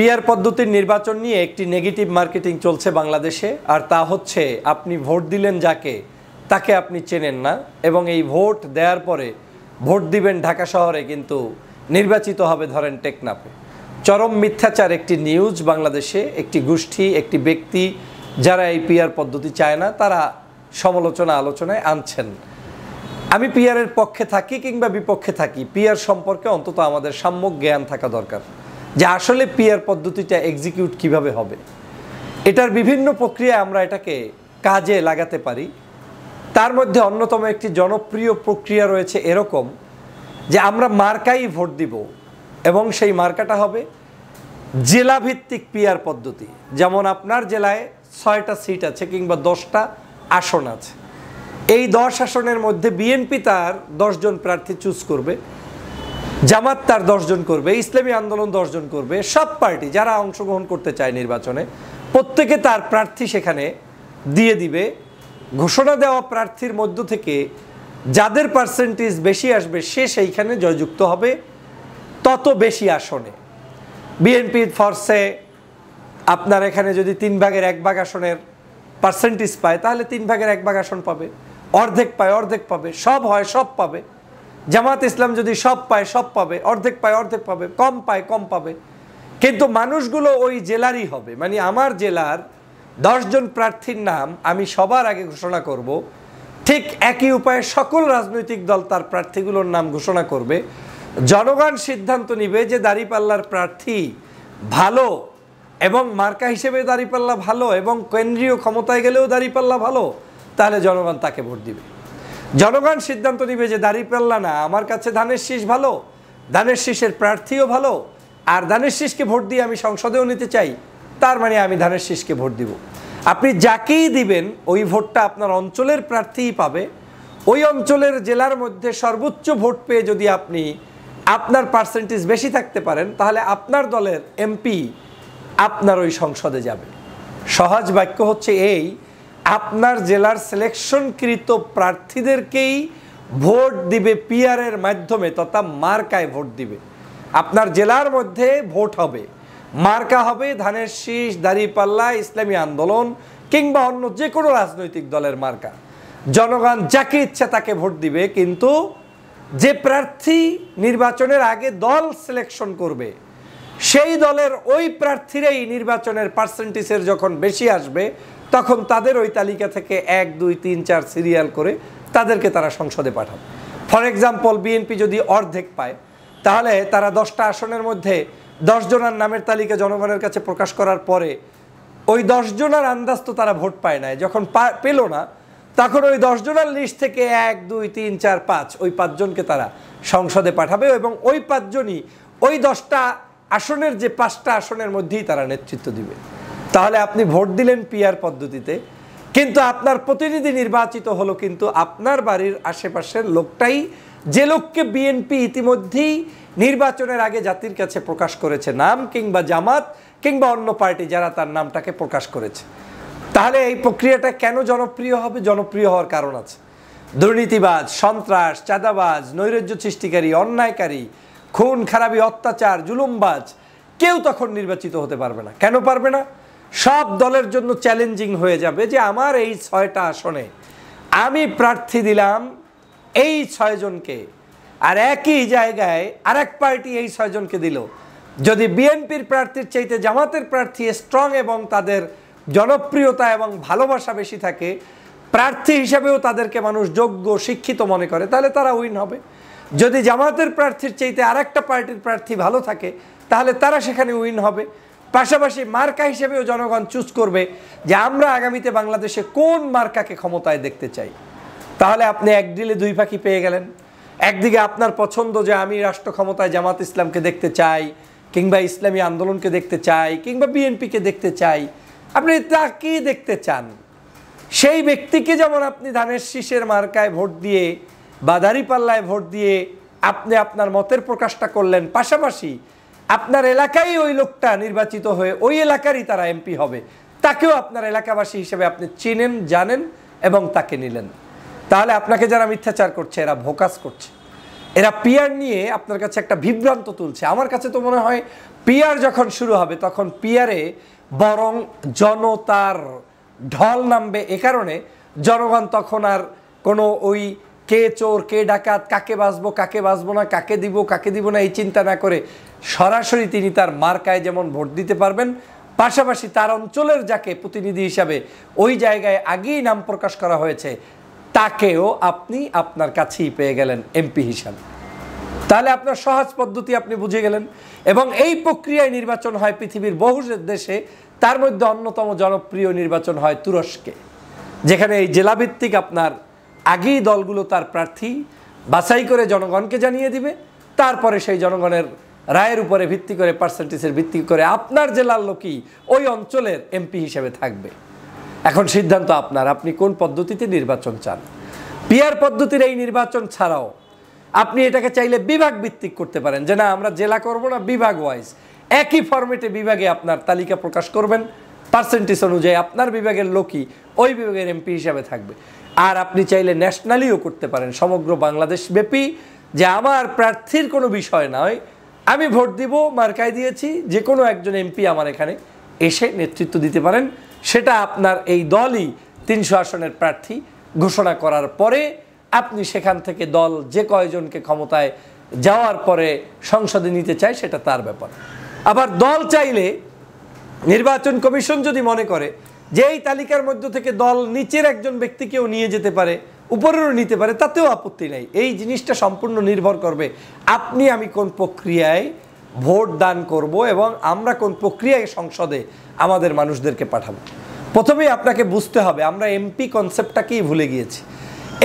PR পদ্ধতির নির্বাচন নিয়ে একটি নেগেটিভ মার্কেটিং চলছে বাংলাদেশে, আর তা হচ্ছে আপনি ভোট দিলেন যাকে তাকে আপনি চেনেন না, এবং এই ভোট দেওয়ার পরে ভোট দিবেন ঢাকা শহরে কিন্তু নির্বাচিত হবে ধরেন টেকনাফে। চরম মিথ্যাচার একটি নিউজ বাংলাদেশে। একটি গোষ্ঠী, একটি ব্যক্তি যারা এই পিআর পদ্ধতি চায় না তারা সমালোচনা আলোচনায় আনছেন। আমি পিআরের পক্ষে থাকি কিংবা বিপক্ষে থাকি, পিআর সম্পর্কে অন্তত আমাদের সম্যক জ্ঞান থাকা দরকার যে আসলে পিআর পদ্ধতিটা এক্সিকিউট কিভাবে হবে। এটার বিভিন্ন প্রক্রিয়া আমরা এটাকে কাজে লাগাতে পারি। তার মধ্যে অন্যতম একটি জনপ্রিয় প্রক্রিয়া রয়েছে এরকম যে আমরা মার্কাই ভোট দিব, এবং সেই মার্কাটা হবে জেলাভিত্তিক পিআর পদ্ধতি। যেমন আপনার জেলায় 6টা সিট আছে কিংবা 10টা আসন আছে, এই 10 আসনের মধ্যে বিএনপি তার 10 জন প্রার্থী চুজ করবে, জামাত তার 10 জন করবে, ইসলামী আন্দোলন 10 জন করবে। সব পার্টি যারা অংশগ্রহণ করতে চায় নির্বাচনে প্রত্যেকে তার প্রার্থী সেখানে দিয়ে দিবে। ঘোষণা দেওয়া প্রার্থীর মধ্য থেকে যাদের পার্সেন্টেজ বেশি আসবে সে সেইখানে জয়যুক্ত হবে তত বেশি আসনে। বিএনপির ফর্সে আপনার এখানে যদি 3 ভাগের 1 ভাগ আসনের পার্সেন্টেজ পায় তাহলে 3 ভাগের 1 ভাগ আসন পাবে, অর্ধেক পায় অর্ধেক পাবে, সব হয় সব পাবে। জামাত ইসলাম যদি সব পায় সব পাবে, অর্ধেক পায় অর্ধেক পাবে, কম পায় কম পাবে। কিন্তু মানুষগুলো ওই জেলারই হবে। মানে আমার জেলার 10 জন প্রার্থীর নাম আমি সবার আগে ঘোষণা করব, ঠিক একই উপায়ে সকল রাজনৈতিক দল তার প্রার্থীগুলোর নাম ঘোষণা করবে। জনগণ সিদ্ধান্ত নিবে যে দাঁড়িপাল্লার প্রার্থী ভালো এবং মার্কা হিসেবে দাঁড়িপাল্লা ভালো এবং কেন্দ্রীয় ক্ষমতায় গেলেও দাঁড়িপাল্লা ভালো, তাহলে জনগণ তাকে ভোট দিবে। জনগণ সিদ্ধান্ত নিবে যে দাঁড়িপাল্লা না, আমার কাছে ধানের শীষ ভালো, ধানের শীষের প্রার্থীও ভালো, আর ধানের শীষকে ভোট দিয়ে আমি সংসদেও নিতে চাই, তার মানে আমি ধানের শীষকে ভোট দিব। আপনি যাকেই দিবেন ওই ভোটটা আপনার অঞ্চলের প্রার্থীই পাবে। ওই অঞ্চলের জেলার মধ্যে সর্বোচ্চ ভোট পেয়ে যদি আপনি আপনার পার্সেন্টেজ বেশি থাকতে পারেন তাহলে আপনার দলের এমপি আপনার ওই সংসদে যাবে। সহজ বাক্য হচ্ছে এই, আপনার জেলার সিলেকশনকৃত প্রার্থীদেরকেই ভোট দিবে পিআরের মাধ্যমে, তথা মার্কায় ভোট দিবে। আপনার জেলার মধ্যে ভোট হবে, মার্কা হবে ধানের শীষ, দাঁড়িপাল্লা, ইসলামী আন্দোলন কিংবা অন্য যে কোনো রাজনৈতিক দলের মার্কা। জনগণ যাকে ইচ্ছা তাকে ভোট দিবে, কিন্তু যে প্রার্থী নির্বাচনের আগে দল সিলেকশন করবে সেই দলের ওই প্রার্থীরাই নির্বাচনের পার্সেন্টেজের যখন বেশি আসবে তখন তাদের ওই তালিকা থেকে 1, 2, 3, 4 সিরিয়াল করে তাদেরকে তারা সংসদে পাঠাবে। ফর এক্সাম্পল, বিএনপি যদি অর্ধেক পায় তাহলে তারা 10টা আসনের মধ্যে 10 জনের নামের তালিকা জনগণের কাছে প্রকাশ করার পরে ওই 10 জনের আন্দাজ তো তারা ভোট পায় না, যখন পেল না তখন ওই 10 জনের লিস্ট থেকে 1, 2, 3, 4, 5 ওই 5 জনকে তারা সংসদে পাঠাবে, এবং ওই 5 জনই ওই 10টা আসনের যে 5টা আসনের মধ্যেই তারা নেতৃত্ব দিবে। তাহলে আপনি ভোট দিলেন পিআর পদ্ধতিতে, কিন্তু আপনার প্রতিনিধি নির্বাচিত হলো কিন্তু আপনার বাড়ির আশেপাশের লোকটাই, যে লোককে বিএনপি ইতিমধ্যেই নির্বাচনের আগে জাতির কাছে প্রকাশ করেছে নাম, কিংবা জামাত কিংবা অন্য পার্টি যারা তার নামটাকে প্রকাশ করেছে। তাহলে এই প্রক্রিয়াটা কেন জনপ্রিয় হবে? জনপ্রিয় হওয়ার কারণ আছে। দুর্নীতিবাজ, সন্ত্রাস, চাঁদাবাজ, নৈরাজ্য সৃষ্টিকারী, অন্যায়কারী, খুন খারাপি, অত্যাচার, জুলুমবাজ কেউ তখন নির্বাচিত হতে পারবে না। কেন পারবে না? সব দলের জন্য চ্যালেঞ্জিং হয়ে যাবে যে আমার এই 6টা আসনে আমি প্রার্থী দিলাম এই 6 জনকে, আর একই জায়গায় আরেক পার্টি এই 6 জনকে দিল। যদি বিএনপির প্রার্থীর চাইতে জামাতের প্রার্থী স্ট্রং এবং তাদের জনপ্রিয়তা এবং ভালোবাসা বেশি থাকে, প্রার্থী হিসাবেও তাদেরকে মানুষ যোগ্য শিক্ষিত মনে করে, তাহলে তারা উইন হবে। যদি জামাতের প্রার্থীর চাইতে আরেকটা পার্টির প্রার্থী ভালো থাকে তাহলে তারা সেখানে উইন হবে। পাশাপাশি মার্কা হিসেবেও জনগণ চুজ করবে যে আমরা আগামীতে বাংলাদেশে কোন মার্কাকে ক্ষমতায় দেখতে চাই। তাহলে আপনি এক ডিলে 2 পাখি পেয়ে গেলেন। একদিকে আপনার পছন্দ যে আমি রাষ্ট্র ক্ষমতায় জামাত ইসলামকে দেখতে চাই, কিংবা ইসলামী আন্দোলনকে দেখতে চাই, কিংবা বিএনপিকে দেখতে চাই, আপনি তাকেই দেখতে চান। সেই ব্যক্তিকে যেমন আপনি ধানের শীষের মার্কায় ভোট দিয়ে বা দাঁড়িপাল্লায় ভোট দিয়ে আপনি আপনার মতের প্রকাশটা করলেন, পাশাপাশি আপনার এলাকায় ওই লোকটা নির্বাচিত হয়ে ওই এলাকারই তারা এমপি হবে, তাকেও আপনার এলাকাবাসী হিসেবে আপনি চিনেন, জানেন এবং তাকে নিলেন। তাহলে আপনাকে যারা মিথ্যাচার করছে এরা ভোকাস করছে, এরা পিআর নিয়ে আপনার কাছে একটা বিভ্রান্ত তুলছে। আমার কাছে তো মনে হয় পিআর যখন শুরু হবে তখন পিআরে বরং জনতার ঢল নামবে। এ কারণে জনগণ তখন আর কোনো ওই কে চোর কে ডাকাত, কাকে বাঁচবো না, কাকে দিব না এই চিন্তা না করে সরাসরি তিনি তার মার্কায় যেমন ভোট দিতে পারবেন, পাশাপাশি তার অঞ্চলের যাকে প্রতিনিধি হিসাবে ওই জায়গায় আগেই নাম প্রকাশ করা হয়েছে তাকেও আপনি আপনার কাছেই পেয়ে গেলেন এমপি হিসাবে। তাহলে আপনার সহজ পদ্ধতি আপনি বুঝে গেলেন। এবং এই প্রক্রিয়ায় নির্বাচন হয় পৃথিবীর বহু দেশে, তার মধ্যে অন্যতম জনপ্রিয় নির্বাচন হয় তুরস্কে, যেখানে এই জেলাভিত্তিক আপনার আগেই দলগুলো তার প্রার্থী বাছাই করে জনগণকে জানিয়ে দিবে, তারপরে সেই জনগণের রায়ের উপরে ভিত্তি করে, পার্সেন্টেজের ভিত্তি করে আপনার জেলার লোকই ওই অঞ্চলের এমপি হিসেবে থাকবে। এখন সিদ্ধান্ত আপনার, আপনি কোন পদ্ধতিতে নির্বাচন চান। পিআর পদ্ধতির এই নির্বাচন ছাড়াও আপনি এটাকে চাইলে বিভাগ ভিত্তিক করতে পারেন, যে না আমরা জেলা করব না, বিভাগ ওয়াইজ একই ফরম্যাটে বিভাগে আপনার তালিকা প্রকাশ করবেন, পার্সেন্টেজ অনুযায়ী আপনার বিভাগের লোকই ওই বিভাগের এমপি হিসাবে থাকবে। আর আপনি চাইলে ন্যাশনালিও করতে পারেন, সমগ্র বাংলাদেশ ব্যাপী, যে আমার প্রার্থীর কোনো বিষয় নয়, আমি ভোট দিব, মার্কায় দিয়েছি, যে কোনো একজন এমপি আমার এখানে এসে নেতৃত্ব দিতে পারেন। সেটা আপনার এই দলই 300 আসনের প্রার্থী ঘোষণা করার পরে আপনি সেখান থেকে দল যে কয়জনকে ক্ষমতায় যাওয়ার পরে সংসদে নিতে চায় সেটা তার ব্যাপার। আবার দল চাইলে, নির্বাচন কমিশন যদি মনে করে যে এই তালিকার মধ্য থেকে দল নিচের একজন ব্যক্তিকেও নিয়ে যেতে পারে, উপরেরও নিতে পারে, তাতেও আপত্তি নাই। এই জিনিসটা সম্পূর্ণ নির্ভর করবে আপনি আমি কোন প্রক্রিয়ায় ভোট দান করব এবং আমরা কোন প্রক্রিয়ায় সংসদে আমাদের মানুষদেরকে পাঠাবো। প্রথমেই আপনাকে বুঝতে হবে আমরা এমপি কনসেপ্টটাকেই ভুলে গিয়েছি।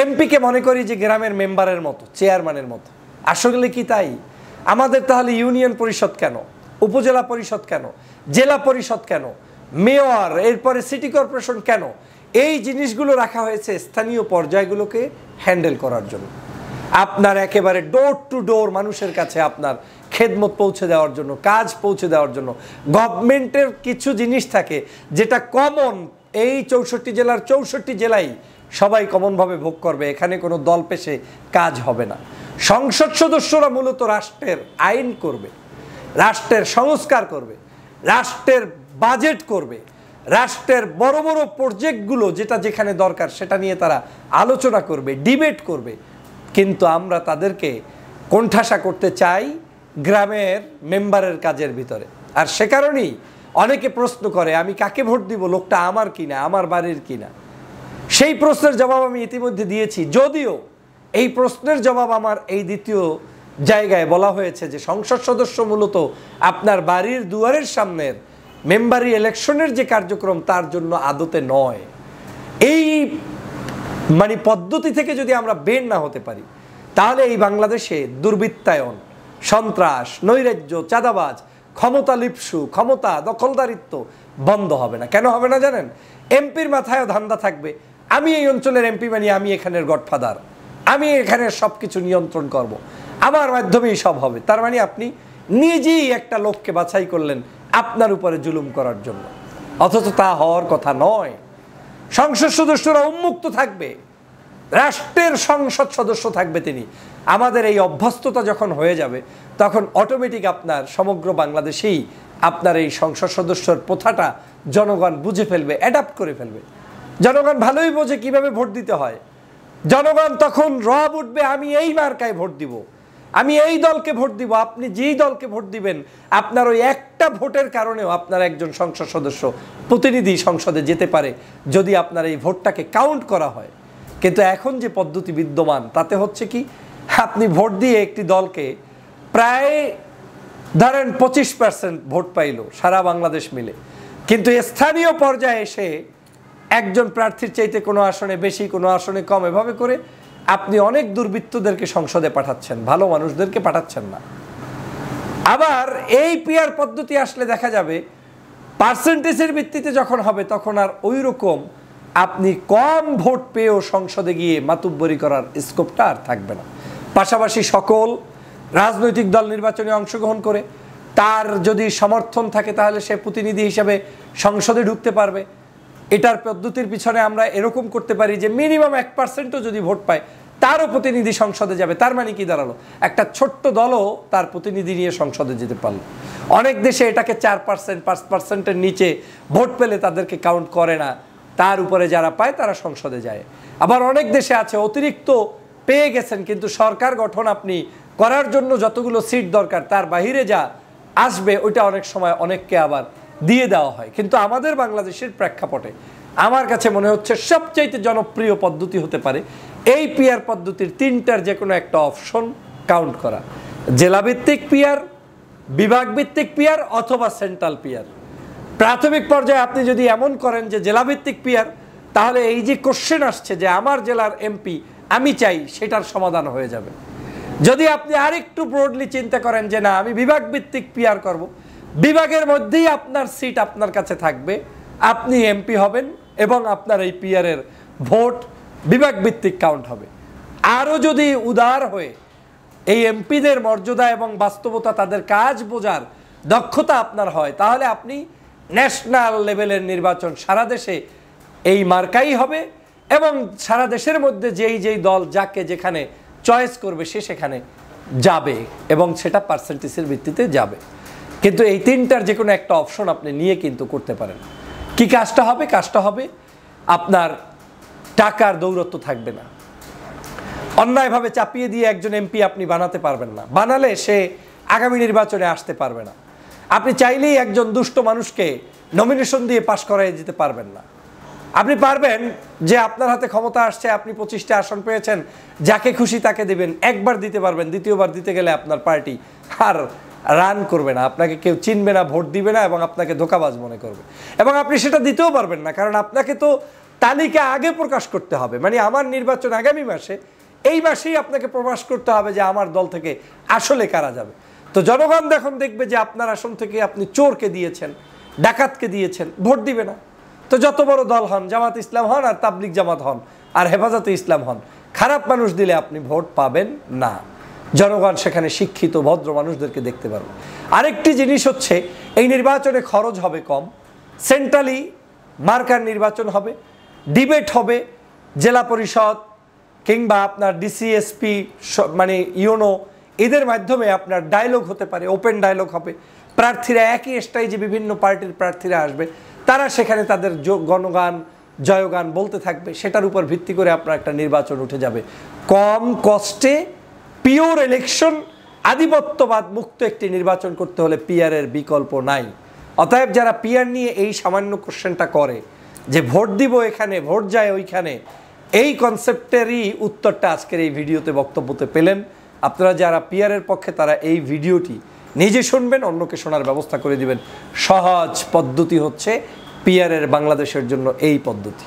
এমপিকে মনে করি যে গ্রামের মেম্বারের মতো, চেয়ারম্যানের মতো। আসলে কি তাই? আমাদের তাহলে ইউনিয়ন পরিষদ কেন, উপজেলা পরিষদ কেন, জেলা পরিষদ কেন, মেয়র, এরপরে সিটি কর্পোরেশন কেন? এই জিনিসগুলো রাখা হয়েছে স্থানীয় পর্যায়গুলোকে হ্যান্ডেল করার জন্য, আপনার একেবারে ডোর টু ডোর মানুষের কাছে আপনার খেদমত পৌঁছে দেওয়ার জন্য, কাজ পৌঁছে দেওয়ার জন্য। গভর্নমেন্টের কিছু জিনিস থাকে যেটা কমন, এই 64 জেলার 64 জেলায় সবাই কমনভাবে ভোগ করবে, এখানে কোনো দল পেশে কাজ হবে না। সংসদ সদস্যরা মূলত রাষ্ট্রের আইন করবে, রাষ্ট্রের সংস্কার করবে, রাষ্ট্রের বাজেট করবে, রাষ্ট্রের বড় বড় প্রজেক্টগুলো যেটা যেখানে দরকার সেটা নিয়ে তারা আলোচনা করবে, ডিবেট করবে। কিন্তু আমরা তাদেরকে কোণঠাসা করতে চাই গ্রামের মেম্বারের কাজের ভিতরে। আর সে কারণেই অনেকে প্রশ্ন করে আমি কাকে ভোট দিব, লোকটা আমার কিনা, আমার বাড়ির কিনা। সেই প্রশ্নের জবাব আমি ইতিমধ্যে দিয়েছি, যদিও এই প্রশ্নের জবাব আমার এই দ্বিতীয় জায়গায় বলা হয়েছে যে সংসদ সদস্য মূলত আপনার বাড়ির দুয়ারের সামনের মেম্বারি ইলেকশনের যে কার্যক্রম তার জন্য আদতে নয়। এই পদ্ধতি থেকে যদি আমরা বের না হতে পারি তাহলে এই বাংলাদেশে দুর্বৃত্তায়ন, সন্ত্রাস, নৈরাজ্য, চাঁদাবাজ, ক্ষমতা লিপ্সু, ক্ষমতা দখলদারিত্ব বন্ধ হবে না। কেন হবে না জানেন? এমপির মাথায়ও ধান্দা থাকবে, আমি এই অঞ্চলের এমপি, মানে আমি এখানের গডফাদার, আমি এখানের সব কিছু নিয়ন্ত্রণ করব, আমার মাধ্যমেই সব হবে। তার মানে আপনি নিজেই একটা লোককে বাছাই করলেন আপনার উপরে জুলুম করার জন্য, অথচ তা হওয়ার কথা নয়। সংসদ সদস্যরা উন্মুক্ত থাকবে, রাষ্ট্রের সংসদ সদস্য থাকবে তিনি। আমাদের এই অভ্যস্ততা যখন হয়ে যাবে তখন অটোমেটিক আপনার সমগ্র বাংলাদেশেই আপনার এই সংসদ সদস্যর প্রথাটা জনগণ বুঝে ফেলবে, অ্যাডাপ্ট করে ফেলবে। জনগণ ভালোই বোঝে কিভাবে ভোট দিতে হয়। জনগণ তখন রব উঠবে, আমি এই মার্কায় ভোট দিব, আমি এই দলকে ভোট দিব। আপনি যেই দলকে ভোট দিবেন আপনার ওই একটা ভোটের কারণেও আপনার একজন সংসদ সদস্য, প্রতিনিধি সংসদে যেতে পারে যদি আপনার এই ভোটটাকে কাউন্ট করা হয়। কিন্তু এখন যে পদ্ধতি বিদ্যমান তাতে হচ্ছে কি, আপনি ভোট দিয়ে একটি দলকে প্রায় ধরেন 25% ভোট পাইল সারা বাংলাদেশ মিলে, কিন্তু স্থানীয় পর্যায়ে এসে একজন প্রার্থীর চাইতে কোনো আসনে বেশি, কোনো আসনে কম, এভাবে করে আপনি অনেক দুর্বৃত্তদেরকে সংসদে পাঠাচ্ছেন, ভালো মানুষদেরকে পাঠাচ্ছেন না। আবার এই পিআর পদ্ধতি আসলে দেখা যাবে পার্সেন্টেজের ভিত্তিতে যখন হবে তখন আর ওই রকম আপনি কম ভোট পেয়েও সংসদে গিয়ে মাতুব্বরি করার স্কোপটা আর থাকবে না। পাশাপাশি সকল রাজনৈতিক দল নির্বাচনে অংশগ্রহণ করে তার যদি সমর্থন থাকে তাহলে সে প্রতিনিধি হিসেবে সংসদে ঢুকতে পারবে। এটার পদ্ধতির পিছনে আমরা এরকম করতে পারি যে মিনিমাম 1%ও যদি ভোট পায় তারও প্রতিনিধি সংসদে যাবে। তার মানে কি দাঁড়ালো, একটা ছোট্ট দলও তার প্রতিনিধি নিয়ে সংসদে যেতে পারলো। অনেক দেশে এটাকে 4%, 5%-এর নিচে ভোট পেলে তাদেরকে কাউন্ট করে না, তার উপরে যারা পায় তারা সংসদে যায়। আবার অনেক দেশে আছে অতিরিক্ত পেয়ে গেছেন, কিন্তু সরকার গঠন আপনি করার জন্য যতগুলো সিট দরকার তার বাহিরে যা আসবে ওইটা অনেক সময় অনেককে আবার দিয়ে দেওয়া হয়। কিন্তু আমাদের বাংলাদেশের প্রেক্ষাপটে আমার কাছে মনে হচ্ছে সবচাইতে জনপ্রিয় পদ্ধতি হতে পারে এই পিআর পদ্ধতির 3টার যে কোনো একটা অপশন কাউন্ট করা। জেলাভিত্তিক পিআর, বিভাগভিত্তিক পিআর অথবা সেন্ট্রাল পিআর। প্রাথমিক পর্যায়ে আপনি যদি এমন করেন যে জেলাভিত্তিক পিআর, তাহলে এই যে কোশ্চেন আসছে যে আমার জেলার এমপি আমি চাই, সেটার সমাধান হয়ে যাবে। যদি আপনি আরেকটু ব্রডলি চিন্তা করেন যে না আমি বিভাগ ভিত্তিক পিআর করব, বিভাগের মধ্যেই আপনার সিট আপনার কাছে থাকবে, আপনি এমপি হবেন এবং আপনার এই পিআরের ভোট বিভাগ ভিত্তিক কাউন্ট হবে। আরও যদি উদার হয়ে এই এমপিদের মর্যাদা এবং বাস্তবতা, তাদের কাজ বোঝার দক্ষতা আপনার হয়, তাহলে আপনি ন্যাশনাল লেভেলের নির্বাচন সারা দেশে এই মার্কাই হবে এবং সারা দেশের মধ্যে যেই দল যাকে যেখানে চয়েস করবে সে সেখানে যাবে এবং সেটা পার্সেন্টেজের ভিত্তিতে যাবে। কিন্তু এই 3টার যে কোনো একটা অপশন আপনি নিয়ে কিন্তু করতে পারেন। কি কাজটা হবে? কাজটা হবে আপনার টাকার দৌরত্ব থাকবে না। অন্যায়ভাবে চাপিয়ে দিয়ে একজন এমপি আপনি বানাতে পারবেন না, বানালে সে আগামী নির্বাচনে আসতে পারবে না। আপনি চাইলেই একজন দুষ্ট মানুষকে নমিনেশন দিয়ে পাশ করাই দিতে পারবেন না। আপনি পারবেন যে আপনার হাতে ক্ষমতা আসছে, আপনি 25টা আসন পেয়েছেন, যাকে খুশি তাকে দেবেন, একবার দিতে পারবেন, দ্বিতীয়বার দিতে গেলে আপনার পার্টি আর রান করবে না, আপনাকে কেউ চিনবে না, ভোট দিবে না এবং আপনাকে ধোঁকাবাজ মনে করবে। এবং আপনি সেটা দিতেও পারবেন না, কারণ আপনাকে তো তালিকা আগে প্রকাশ করতে হবে। মানে আমার নির্বাচন আগামী মাসে, এই মাসেই আপনাকে প্রকাশ করতে হবে যে আমার দল থেকে আসলে কারা যাবে। তো জনগণ দেখুন দেখবে যে আপনার আসন থেকে আপনি চোরকে দিয়েছেন, ডাকাতকে দিয়েছেন, ভোট দিবে না। তো যত বড় দল হন, জামাত ইসলাম হন আর তাবলিগ জামাত হন আর হেফাজতে ইসলাম হন, খারাপ মানুষ দিলে আপনি ভোট পাবেন না। জনগণ সেখানে শিক্ষিত ভদ্র মানুষদেরকে দেখতে পারবে। আরেকটি জিনিস হচ্ছে এই নির্বাচনে খরচ হবে কম, সেন্ট্রালি মার্কার নির্বাচন হবে, ডিবেট হবে, জেলা পরিষদ কিংবা আপনার ডিসিএসপি মানে ইউনো এদের মাধ্যমে আপনার ডায়লগ হতে পারে, ওপেন ডায়লগ হবে। প্রার্থীরা একই স্টেজে বিভিন্ন পার্টির প্রার্থীরা আসবে, তারা সেখানে তাদের গণগান জয়গান বলতে থাকবে, সেটার উপর ভিত্তি করে আপনার একটা নির্বাচন উঠে যাবে। কম কষ্টে পিওর ইলেকশন, আধিপত্যবাদ মুক্ত একটি নির্বাচন করতে হলে পিআরের বিকল্প নাই। অতএব যারা পিআর নিয়ে এই সামান্য কোশ্চেনটা করে যে ভোট দিব এখানে, ভোট যায় ওইখানে, এই কনসেপ্টেরই উত্তরটা আজকের এই ভিডিওতে বক্তব্যতে পেলেন। আপনারা যারা পিআরের পক্ষে তারা এই ভিডিওটি নিজে শুনবেন, অন্যকে শোনার ব্যবস্থা করে দিবেন। সহজ পদ্ধতি হচ্ছে পিআরের বাংলাদেশের জন্য এই পদ্ধতি।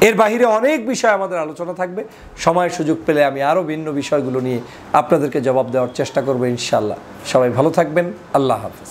এর বাহিরে অনেক বিষয় আমাদের আলোচনা থাকবে, সময় সুযোগ পেলে আমি আরও ভিন্ন বিষয়গুলো নিয়ে আপনাদেরকে জবাব দেওয়ার চেষ্টা করব ইনশাআল্লাহ। সবাই ভালো থাকবেন, আল্লাহ হাফেজ।